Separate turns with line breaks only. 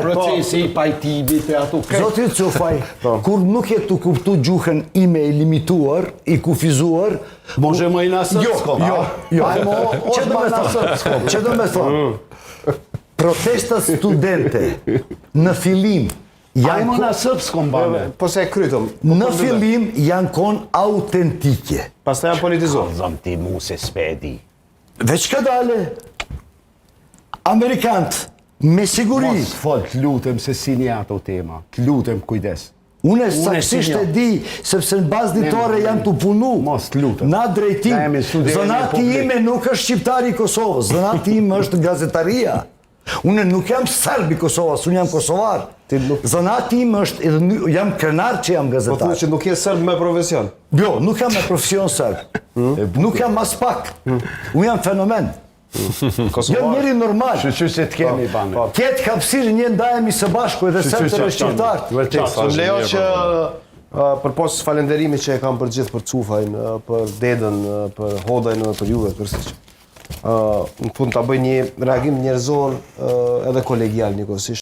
procesi i pajtimit e ato.
Zoti Cufaj, kur nuk je të kuptu gjuhën ime i limituar, i kufizuar,
Možemo i na srpskom.
Jo. Që do me thonë? Protestat studente në fillim
Ajmo na srpskom, bane.
Po se e krytëm.
në fillim janë konë autentike.
Pastaj janë politizuar.
Zëm ti mu se spedi.
Veç ka dale, Amerikanët, me siguri,
Mos fol, t'lutem se si një ato tema. T'lutem, kujdes.
une saksisht e di, sepse në bazë ditore janë të punu.
Mos t'lutem.
Na drejtim,
Na jemi student
zënati
publik.
ime nuk është shqiptari i Kosovës, zënati ime është gazetaria. Une nuk jam serbi Kosovës, unë jam kosovar. Zënati ime është, jam krenar që jam
Po
gazetar.
thuaj që nuk je serb me profesion.
Jo, nuk jam me profesion serb. Nuk jam as pak. Unë jam fenomen. Jam njëri normal.
Që se t'kemi, bane.
Ketë hapësirë një ndajemi së bashku edhe sepër e shqiptarë.
Më lejo që përpos falenderimit që e kam për gjithë për Cufajn, për Dedën, për Hodajn dhe për juve, përsiç. Në fund ta bëj një reagim njerëzor edhe kolegial njëkohësisht.